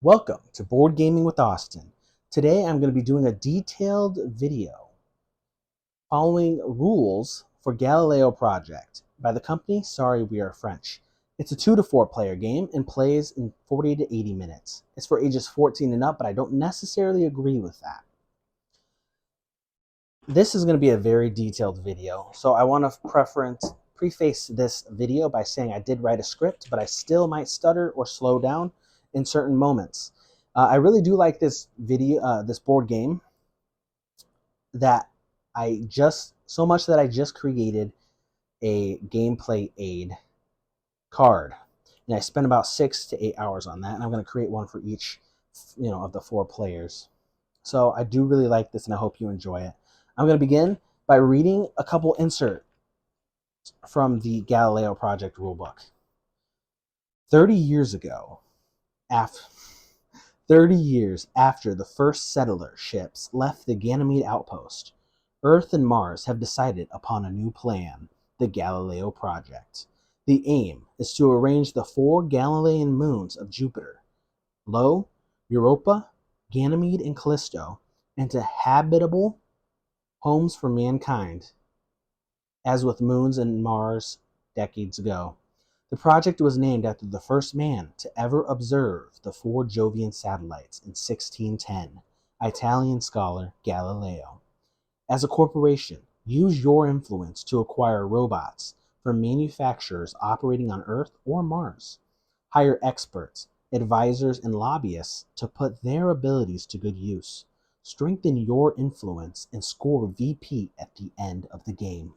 Welcome to Board Gaming with Austin. Today I'm going to be doing a detailed video following rules for Galileo project by the company Sorry We Are French. It's a 2 to 4 player game and plays in 40 to 80 minutes. It's for ages 14 and up, but I don't necessarily agree with that. This is going to be a very detailed video, so I want to preface this video by saying I did write a script, but I still might stutter or slow down in certain moments. I really do like this this board game that so much that I just created a gameplay aid card, and I spent about 6 to 8 hours on that, and I'm going to create one for each, of the 4 players. So I do really like this, and I hope you enjoy it. I'm going to begin by reading a couple inserts from the Galileo Project rulebook. 30 years ago, after 30 years after the first settler ships left the Ganymede outpost, Earth and Mars have decided upon a new plan, the Galileo Project. The aim is to arrange the 4 Galilean moons of Jupiter, Io, Europa, Ganymede, and Callisto, into habitable homes for mankind, as with moons and Mars decades ago. The project was named after the first man to ever observe the 4 Jovian satellites in 1610, Italian scholar Galileo. As a corporation, use your influence to acquire robots from manufacturers operating on Earth or Mars. Hire experts, advisors, and lobbyists to put their abilities to good use. Strengthen your influence and score VP at the end of the game.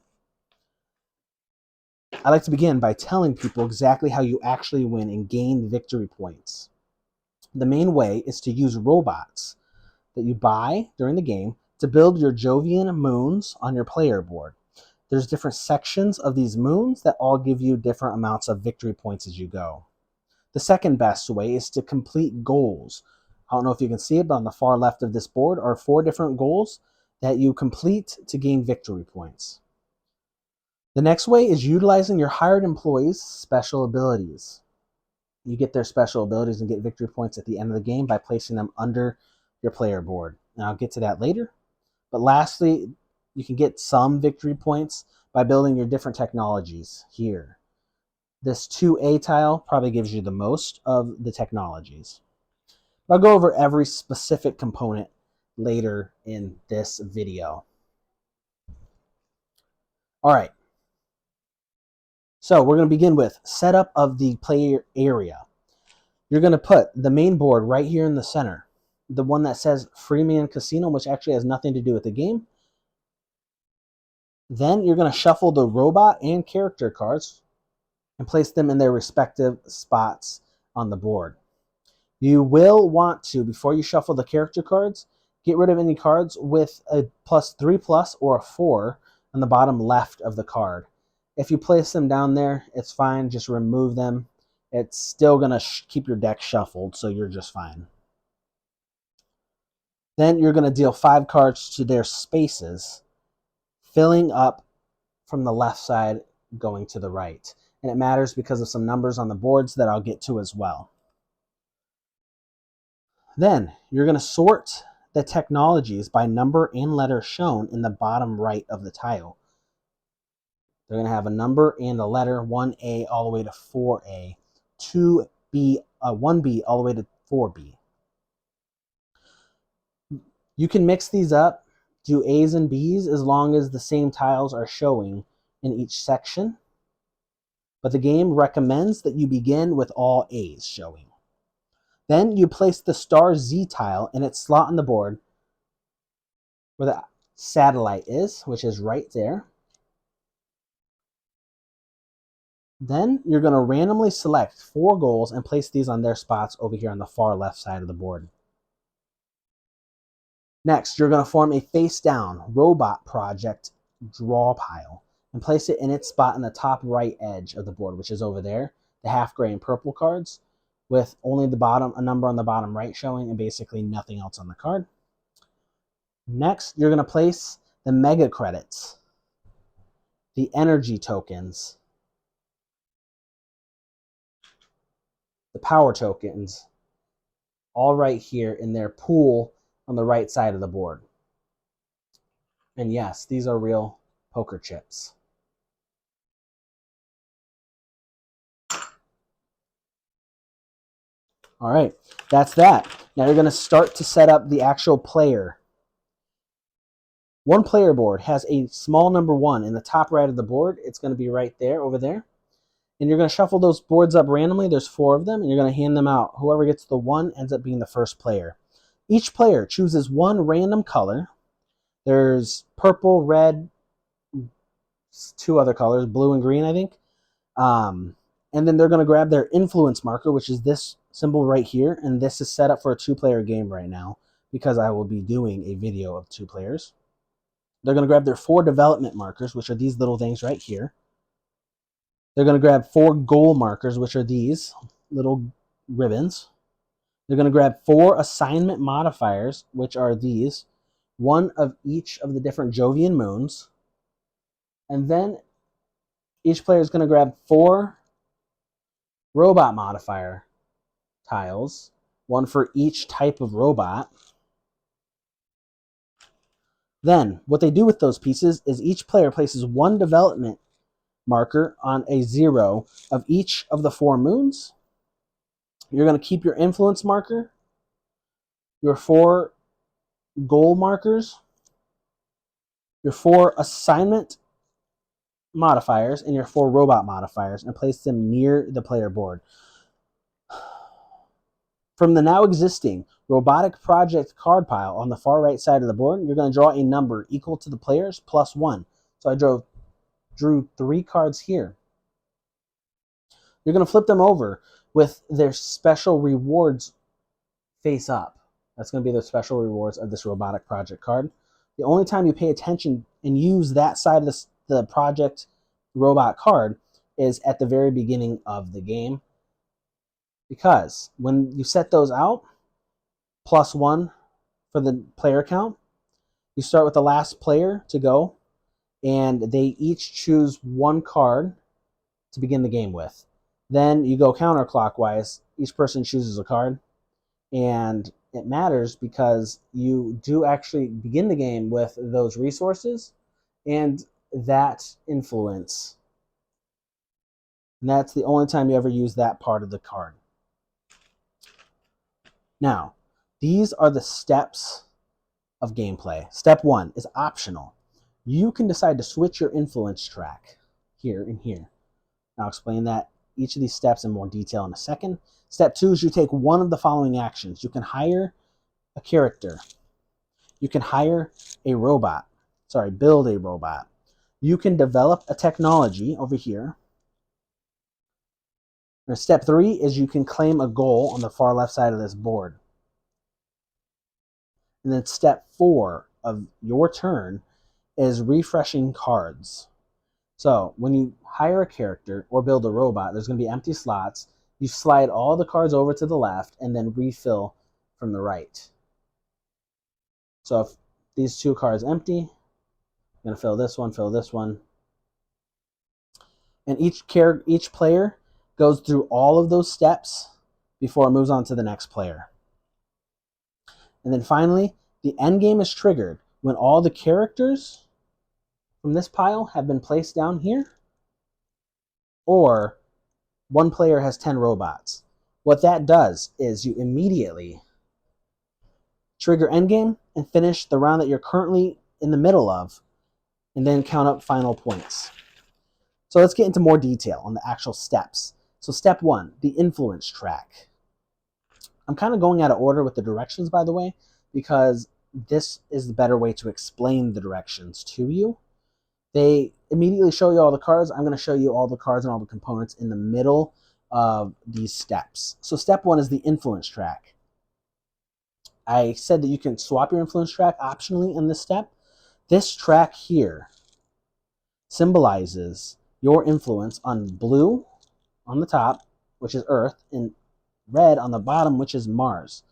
I like to begin by telling people exactly how you actually win and gain victory points. The main way is to use robots that you buy during the game to build your Jovian moons on your player board. There's different sections of these moons that all give you different amounts of victory points as you go. The second best way is to complete goals. I don't know if you can see it, but on the far left of this board are 4 different goals that you complete to gain victory points. The next way is utilizing your hired employees' special abilities. You get their special abilities and get victory points at the end of the game by placing them under your player board. And I'll get to that later. But lastly, you can get some victory points by building your different technologies here. This 2A tile probably gives you the most of the technologies. I'll go over every specific component later in this video. All right. So we're going to begin with setup of the player area. You're going to put the main board right here in the center, the one that says Freeman Casino, which actually has nothing to do with the game. Then you're going to shuffle the robot and character cards and place them in their respective spots on the board. You will want to, before you shuffle the character cards, get rid of any cards with a +3+ or a 4 on the bottom left of the card. If you place them down there, it's fine. Just remove them. It's still going to keep your deck shuffled, so you're just fine. Then you're going to deal 5 cards to their spaces, filling up from the left side going to the right. And it matters because of some numbers on the boards that I'll get to as well. Then you're going to sort the technologies by number and letter shown in the bottom right of the tile. They're going to have a number and a letter, 1A all the way to 4A, 2B, 1B all the way to 4B. You can mix these up, do A's and B's as long as the same tiles are showing in each section. But the game recommends that you begin with all A's showing. Then you place the star Z tile in its slot on the board where the satellite is, which is right there. Then you're going to randomly select 4 goals and place these on their spots over here on the far left side of the board. Next, you're going to form a face-down robot project draw pile and place it in its spot in the top right edge of the board, which is over there, the half gray and purple cards, with only a number on the bottom right showing and basically nothing else on the card. Next, you're going to place the mega credits, the energy tokens, the power tokens, all right here in their pool on the right side of the board. And yes, these are real poker chips. All right, that's that. Now you're going to start to set up the actual player. One player board has a small number 1 in the top right of the board. It's going to be right there, over there. And you're going to shuffle those boards up randomly. There's 4 of them, and you're going to hand them out. Whoever gets the 1 ends up being the first player. Each player chooses one random color. There's purple, red, 2 other colors, blue and green, I think. And then they're going to grab their influence marker, which is this symbol right here. And this is set up for a 2-player game right now because I will be doing a video of 2 players. They're going to grab their 4 development markers, which are these little things right here. They're going to grab 4 goal markers, which are these little ribbons. They're going to grab 4 assignment modifiers, which are these, 1 of each of the different Jovian moons. And then each player is going to grab 4 robot modifier tiles, 1 for each type of robot. Then what they do with those pieces is each player places 1 development marker on a 0 of each of the 4 moons. You're going to keep your influence marker, your 4 goal markers, your 4 assignment modifiers, and your 4 robot modifiers, and place them near the player board. From the now existing robotic project card pile on the far right side of the board, you're going to draw a number equal to the players plus 1. So I drew 3 cards here. You're going to flip them over with their special rewards face up. That's going to be the special rewards of this robotic project card. The only time you pay attention and use that side of the project robot card is at the very beginning of the game. Because when you set those out, plus 1 for the player count, you start with the last player to go, and they each choose 1 card to begin the game with. Then you go counterclockwise. Each person chooses a card, and it matters because you do actually begin the game with those resources and that influence. And that's the only time you ever use that part of the card. Now, these are the steps of gameplay. Step 1 is optional. You can decide to switch your influence track here and here. I'll explain that each of these steps in more detail in a second. Step 2 is you take one of the following actions. You can hire a character. You can hire a robot. Build a robot. You can develop a technology over here. And step 3 is you can claim a goal on the far left side of this board. And then step 4 of your turn is refreshing cards. So when you hire a character or build a robot, there's going to be empty slots. You slide all the cards over to the left and then refill from the right. So if these 2 cards empty, I'm going to fill this one. And each player goes through all of those steps before it moves on to the next player. And then finally, the end game is triggered when all the characters from this pile have been placed down here, or 1 player has 10 robots. What that does is you immediately trigger endgame and finish the round that you're currently in the middle of, and then count up final points. So let's get into more detail on the actual steps. So step 1, the influence track. I'm kind of going out of order with the directions, by the way, because this is the better way to explain the directions to you. They immediately show you all the cards. I'm going to show you all the cards and all the components in the middle of these steps. So step 1 is the influence track. I said that you can swap your influence track optionally in this step. This track here symbolizes your influence on blue on the top, which is Earth, and red on the bottom, which is Mars.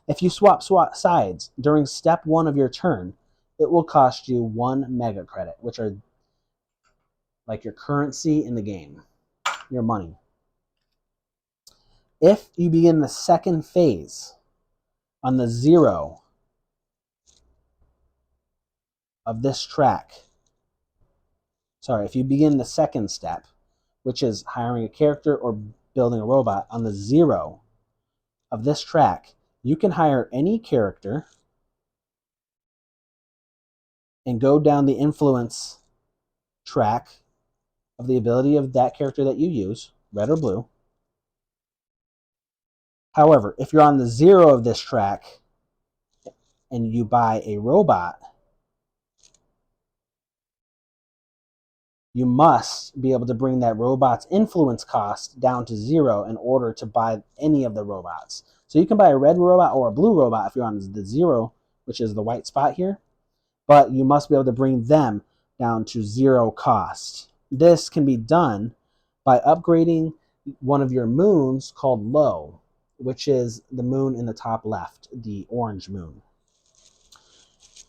If you swap sides during step 1 of your turn, it will cost you 1 mega credit, which are like your currency in the game, your money. If you begin the second phase on the 0 of this track, sorry, if you begin the second step, which is hiring a character or building a robot, on the 0 of this track, you can hire any character and go down the influence track of the ability of that character that you use, red or blue. However, if you're on the 0 of this track and you buy a robot, you must be able to bring that robot's influence cost down to 0 in order to buy any of the robots. So you can buy a red robot or a blue robot if you're on the 0, which is the white spot here, but you must be able to bring them down to 0 cost. This can be done by upgrading one of your moons called low, which is the moon in the top left, the orange moon.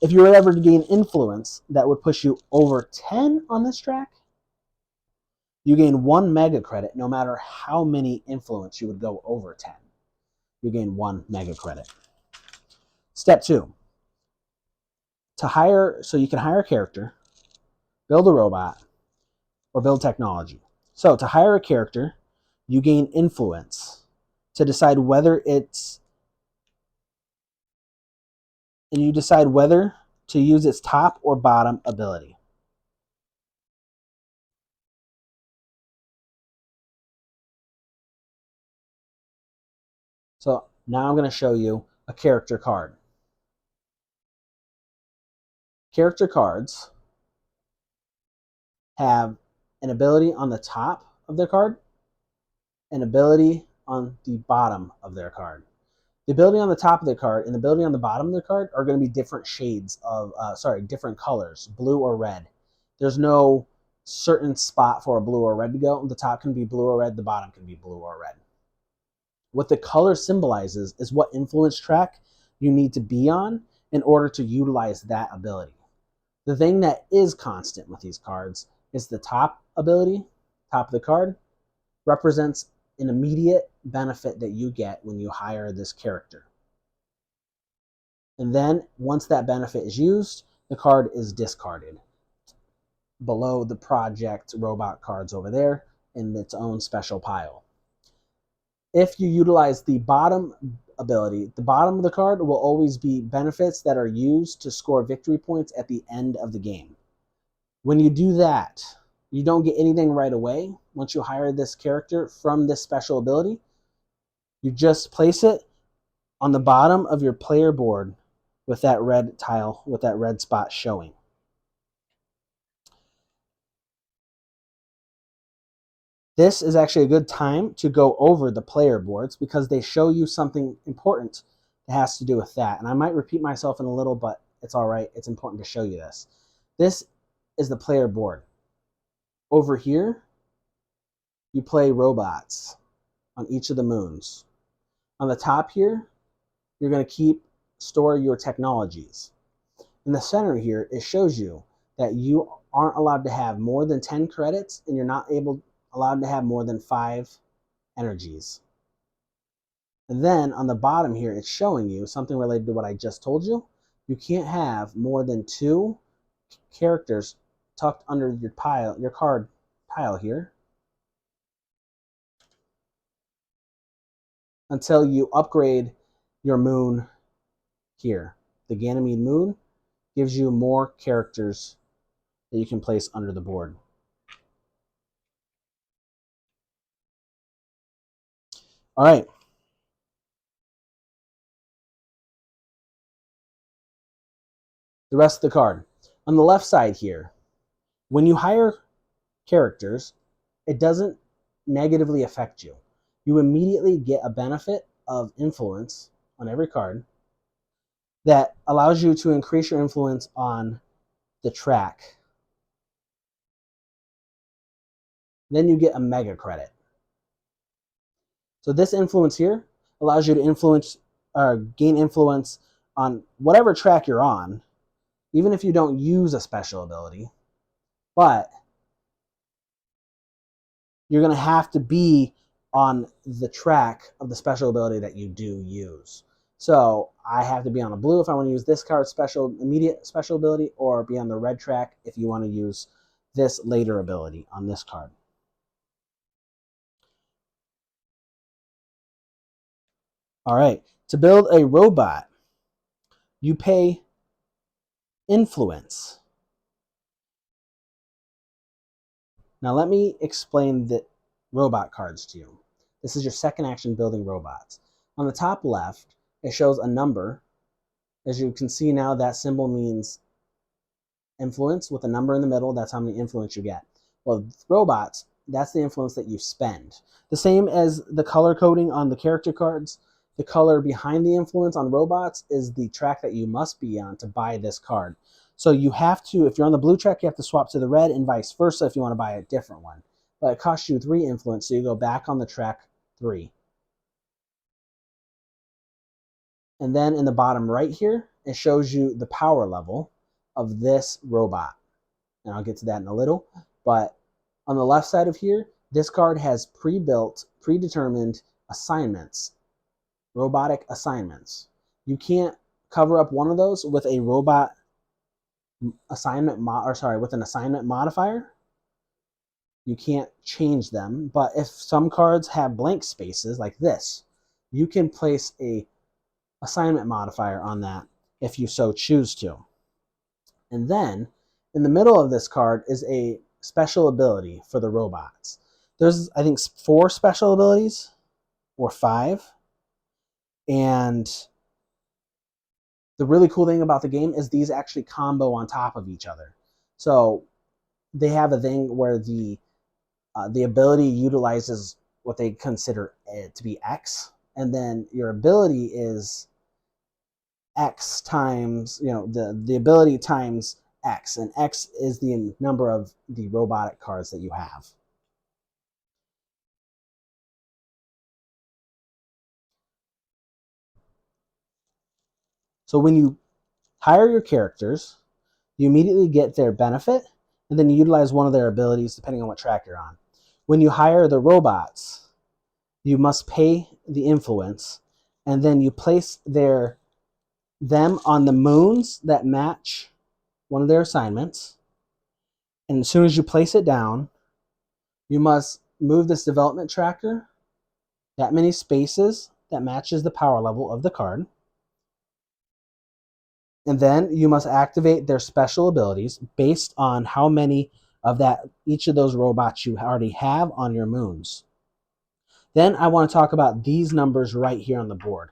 If you were ever to gain influence that would push you over 10 on this track, you gain 1 mega credit no matter how many influence you would go over 10. You gain 1 mega credit. Step 2. So you can hire a character, build a robot, or build technology. So to hire a character, you gain influence to decide whether you decide whether to use its top or bottom ability. So now I'm going to show you a character card. Character cards have an ability on the top of their card, an ability on the bottom of their card. The ability on the top of the card and the ability on the bottom of the card are going to be different shades of, different colors, blue or red. There's no certain spot for a blue or red to go. The top can be blue or red, the bottom can be blue or red. What the color symbolizes is what influence track you need to be on in order to utilize that ability. The thing that is constant with these cards is the top ability, top of the card, represents an immediate benefit that you get when you hire this character. And then once that benefit is used, the card is discarded below the project robot cards over there in its own special pile. If you utilize the bottom ability, the bottom of the card will always be benefits that are used to score victory points at the end of the game. When you do that, you don't get anything right away. Once you hire this character from this special ability, you just place it on the bottom of your player board with that red tile, with that red spot showing. This is actually a good time to go over the player boards because they show you something important that has to do with that. And I might repeat myself in a little, but it's all right. It's important to show you this. This is the player board. Over here, you play robots on each of the moons. On the top here, you're going to store your technologies. In the center here, it shows you that you aren't allowed to have more than 10 credits and you're not allowed to have more than 5 energies. And then on the bottom here, it's showing you something related to what I just told you. You can't have more than 2 characters tucked under your card pile here until you upgrade your moon here. The Ganymede moon gives you more characters that you can place under the board. All right. The rest of the card. On the left side here, when you hire characters, it doesn't negatively affect you. You immediately get a benefit of influence on every card that allows you to increase your influence on the track. Then you get a mega credit. So this influence here allows you to gain influence on whatever track you're on, even if you don't use a special ability, but you're going to have to be on the track of the special ability that you do use. So I have to be on a blue if I want to use this card's immediate special ability, or be on the red track if you want to use this later ability on this card. All right, to build a robot, you pay influence. Now let me explain the robot cards to you. This is your second action, building robots. On the top left, it shows a number. As you can see now, that symbol means influence with a number in the middle. That's how many influence you get. Well, robots, that's the influence that you spend. The same as the color coding on the character cards, the color behind the influence on robots is the track that you must be on to buy this card. So you have to, if you're on the blue track, you have to swap to the red, and vice versa if you want to buy a different one. But it costs you 3 influence, so you go back on the track 3. And then in the bottom right here, it shows you the power level of this robot. And I'll get to that in a little. But on the left side of here, this card has pre-built, predetermined assignments, robotic assignments. You can't cover up one of those with a robot assignment, with an assignment modifier. You can't change them. But if some cards have blank spaces like this, you can place a assignment modifier on that if you so choose to. And then in the middle of this card is a special ability for the robots. There's, I think, 4 special abilities or 5. And the really cool thing about the game is these actually combo on top of each other. So they have a thing where the ability utilizes what they consider to be X, and then your ability is X times, the ability times X, and X is the number of the robotic cards that you have. So when you hire your characters, you immediately get their benefit, and then you utilize one of their abilities depending on what track you're on. When you hire the robots, you must pay the influence, and then you place them on the moons that match one of their assignments. And as soon as you place it down, you must move this development tracker that many spaces that matches the power level of the card. And then you must activate their special abilities based on how many of each of those robots you already have on your moons. Then I want to talk about these numbers right here on the board.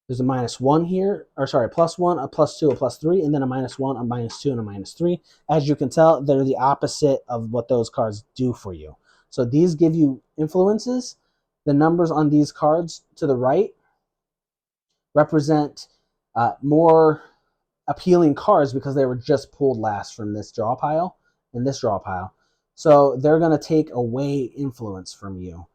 There's a -1 here, or sorry, +1, a +2, a +3, and then a -1, a -2, and a -3. As you can tell, they're the opposite of what those cards do for you. So these give you influences. The numbers on these cards to the right represent more appealing cards because they were just pulled last from this draw pile and this draw pile. So they're going to take away influence from you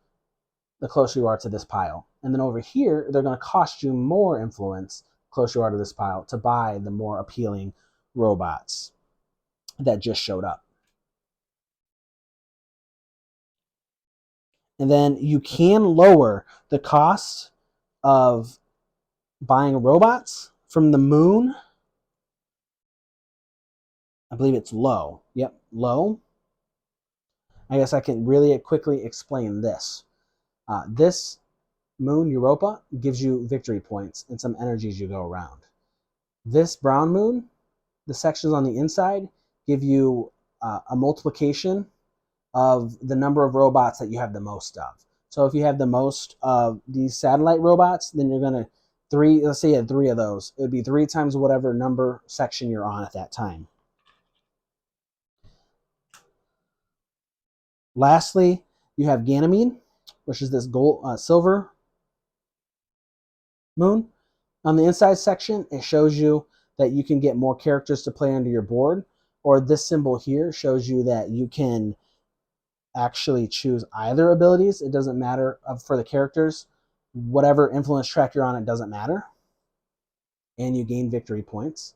the closer you are to this pile. And then over here, they're going to cost you more influence the closer you are to this pile to buy the more appealing robots that just showed up. And then you can lower the cost of buying robots from the moon. I believe it's low. Yep, low. I guess I can really quickly explain this. This moon, Europa, gives you victory points and some energy as you go around. This brown moon, the sections on the inside, give you a multiplication of the number of robots that you have the most of. So if you have the most of these satellite robots, then you're going to let's say you had 3 of those. It would be 3 times whatever number section you're on at that time. Lastly, you have Ganymede, which is this silver moon. On the inside section, it shows you that you can get more characters to play under your board, or this symbol here shows you that you can actually choose either abilities. It doesn't matter for the characters. Whatever influence track you're on, it doesn't matter. And you gain victory points.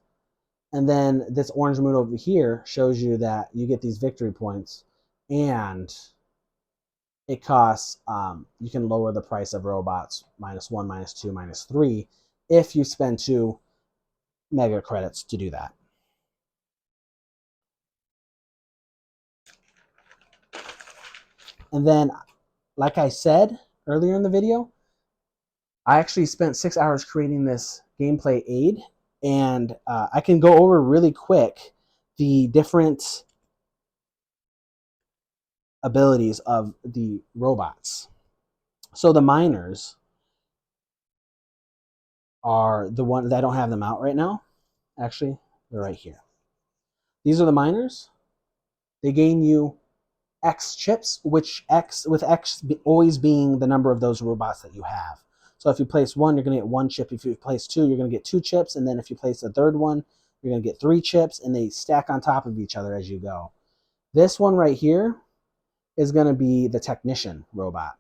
And then this orange moon over here shows you that you get these victory points, and it costs, you can lower the price of robots -1, -2, -3 if you spend 2 mega credits to do that. And then, like I said earlier in the video, I actually spent 6 hours creating this gameplay aid, and I can go over really quick the different abilities of the robots. So the miners are the ones, I don't have them out right now. Actually, they're right here. These are the miners. They gain you X chips, which X, with X always being the number of those robots that you have. So if you place 1, you're going to get 1 chip. If you place 2, you're going to get 2 chips. And then if you place a third one, you're going to get 3 chips, and they stack on top of each other as you go. This one right here is going to be the technician robot.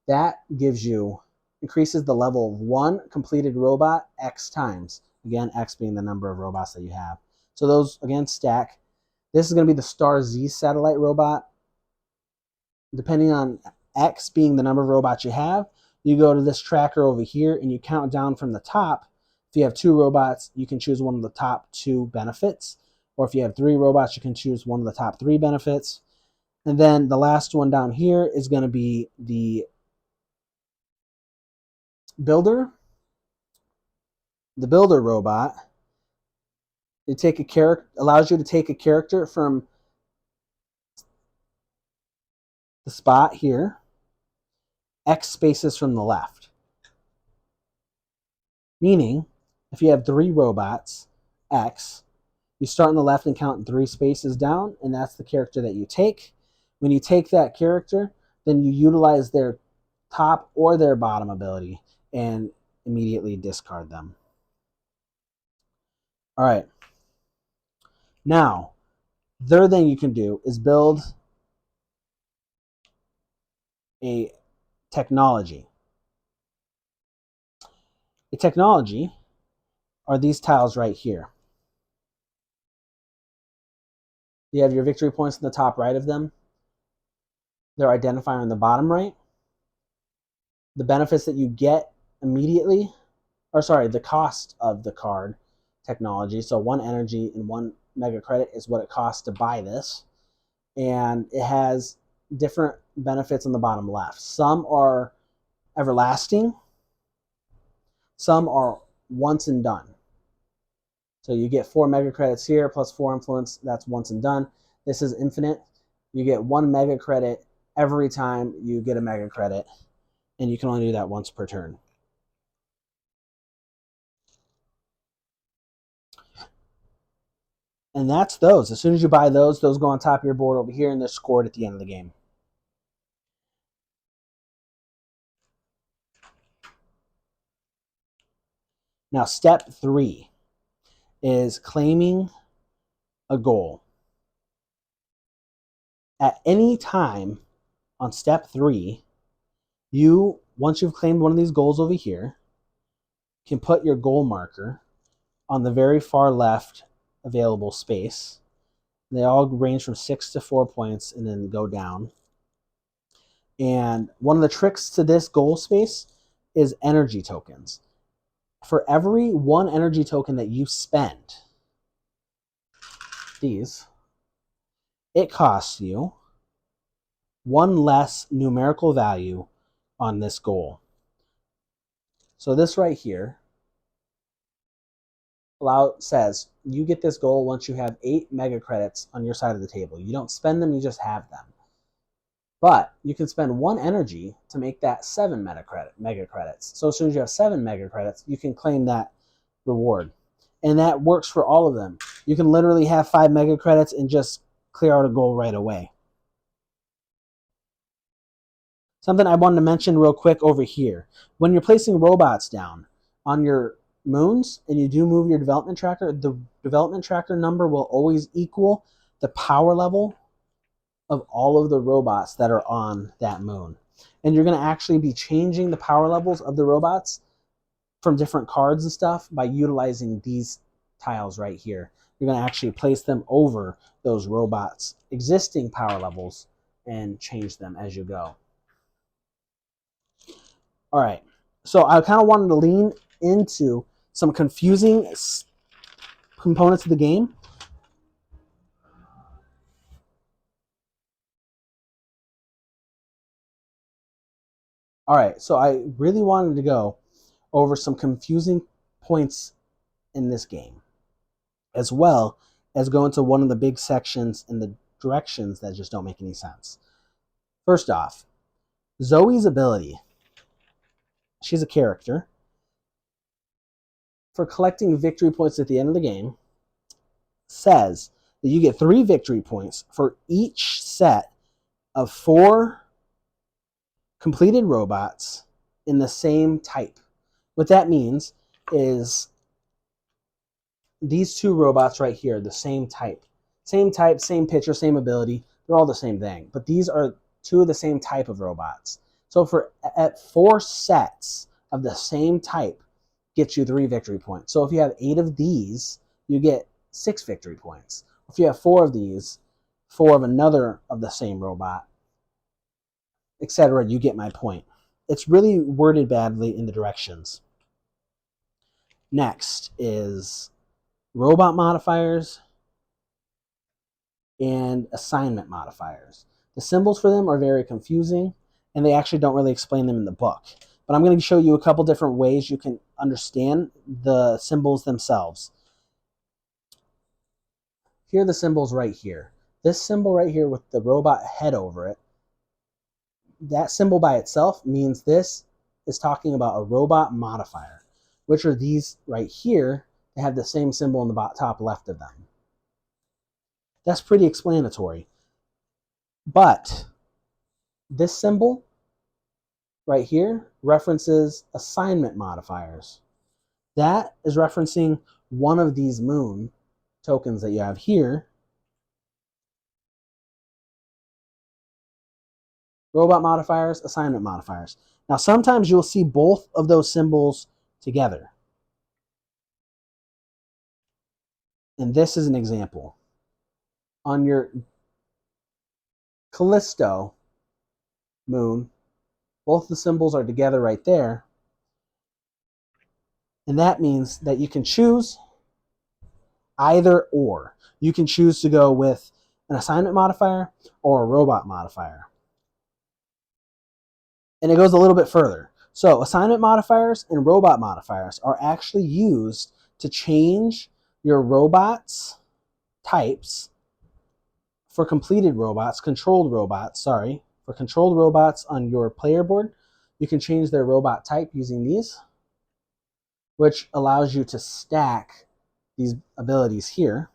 That gives you, increases the level of 1 completed robot X times. Again, X being the number of robots that you have. So those, again, stack. This is going to be the Star Z satellite robot. Depending on X being the number of robots you have, you go to this tracker over here and you count down from the top. If you have 2 robots, you can choose one of the top 2 benefits. Or if you have 3 robots, you can choose one of the top 3 benefits. And then the last one down here is going to be the builder. The builder robot. You take a character, allows you to take a character from the spot here, X spaces from the left. Meaning, if you have 3 robots, X, you start on the left and count 3 spaces down, and that's the character that you take. When you take that character, then you utilize their top or their bottom ability and immediately discard them. All right. Now, third thing you can do is build a technology. A technology are these tiles right here. You have your victory points in the top right of them. Their identifier in the bottom right. The benefits that you get immediately, or sorry, the cost of the card technology. So 1 energy and 1 mega credit is what it costs to buy this. And it has different benefits on the bottom left. Some are everlasting. Some are once and done. So you get 4 mega credits here plus 4 influence. That's once and done. This is infinite. You get 1 mega credit every time you get a mega credit. And you can only do that once per turn. And that's those. As soon as you buy those go on top of your board over here, and they're scored at the end of the game. Now, step 3 is claiming a goal. At any time on step 3, you, once you've claimed one of these goals over here, can put your goal marker on the very far left available space. They all range from 6 to 4 points and then go down. And one of the tricks to this goal space is energy tokens. For every 1 energy token that you spend, these, it costs you 1 less numerical value on this goal. So this right here says you get this goal once you have 8 mega credits on your side of the table. You don't spend them, you just have them. But you can spend 1 energy to make that 7 mega credits. So as soon as you have 7 mega credits, you can claim that reward. And that works for all of them. You can literally have 5 mega credits and just clear out a goal right away. Something I wanted to mention real quick over here. When you're placing robots down on your moons and you do move your development tracker, the development tracker number will always equal the power level of all of the robots that are on that moon. And you're going to actually be changing the power levels of the robots from different cards and stuff by utilizing these tiles right here. You're going to actually place them over those robots' existing power levels and change them as you go. All right, so I kind of wanted to lean into some confusing components of the game. All right, so I really wanted to go over some confusing points in this game, as well as go into one of the big sections in the directions that just don't make any sense. First off, Zoe's ability. She's a character. For collecting victory points at the end of the game, says that you get 3 victory points for each set of 4 completed robots in the same type. What that means is these 2 robots right here, the same type, same picture, same ability. They're all the same thing, but these are 2 of the same type of robots. So at 4 sets of the same type, gets you 3 victory points. So if you have 8 of these, you get 6 victory points. If you have 4 of these, 4 of another of the same robot, etc., you get my point. It's really worded badly in the directions. Next is robot modifiers and assignment modifiers. The symbols for them are very confusing, and they actually don't really explain them in the book. But I'm going to show you a couple different ways you can understand the symbols themselves. Here are the symbols right here. This symbol right here with the robot head over it, that symbol by itself means this is talking about a robot modifier, which are these right here that have the same symbol in the top left of them. That's pretty explanatory. But this symbol right here references assignment modifiers. That is referencing one of these moon tokens that you have here. Robot modifiers, assignment modifiers. Now, sometimes you'll see both of those symbols together. And this is an example. On your Callisto moon, both the symbols are together right there. And that means that you can choose either or. You can choose to go with an assignment modifier or a robot modifier. And it goes a little bit further. So assignment modifiers and robot modifiers are actually used to change your robots' types for completed robots, for controlled robots on your player board. You can change their robot type using these, which allows you to stack these abilities here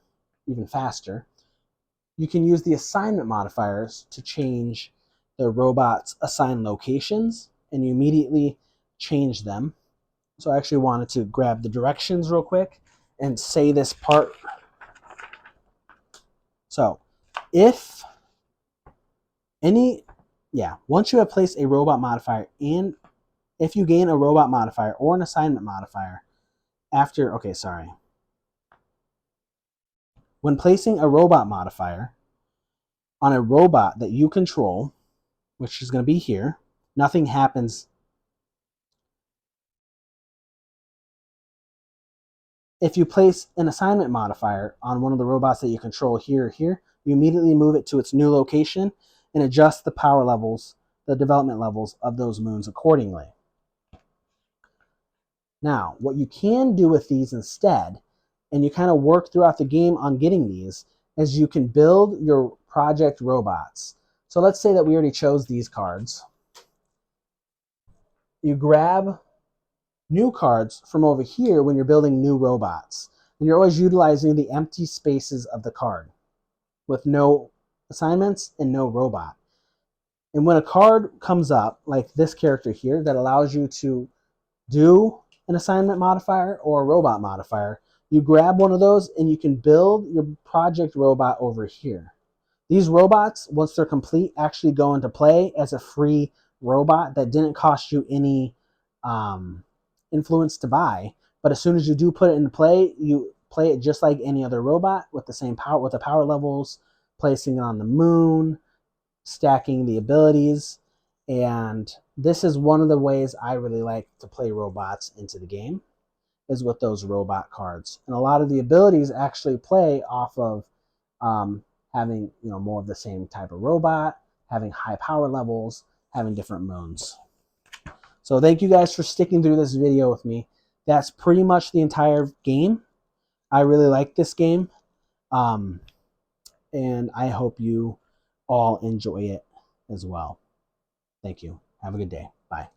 even faster. You can use the assignment modifiers to change the robot's assigned locations, and you immediately change them. So I actually wanted to grab the directions real quick and say this part. So once you have placed a robot modifier, and if you gain a robot modifier or an assignment modifier when placing a robot modifier on a robot that you control, which is going to be here, nothing happens. If you place an assignment modifier on one of the robots that you control here or here, you immediately move it to its new location and adjust the power levels, the development levels of those moons accordingly. Now, what you can do with these instead, and you kind of work throughout the game on getting these, is you can build your project robots. So let's say that we already chose these cards. You grab new cards from over here when you're building new robots. And you're always utilizing the empty spaces of the card with no assignments and no robot. And when a card comes up, like this character here, that allows you to do an assignment modifier or a robot modifier, you grab one of those and you can build your project robot over here. These robots, once they're complete, actually go into play as a free robot that didn't cost you any influence to buy. But as soon as you do put it into play, you play it just like any other robot with the same power, with the power levels, placing it on the moon, stacking the abilities. And this is one of the ways I really like to play robots into the game. is with those robot cards. And a lot of the abilities actually play off of having more of the same type of robot, having high power levels, having different moons. So thank you guys for sticking through this video with me. That's pretty much the entire game. I really like this game. And I hope you all enjoy it as well. Thank you. Have a good day. Bye.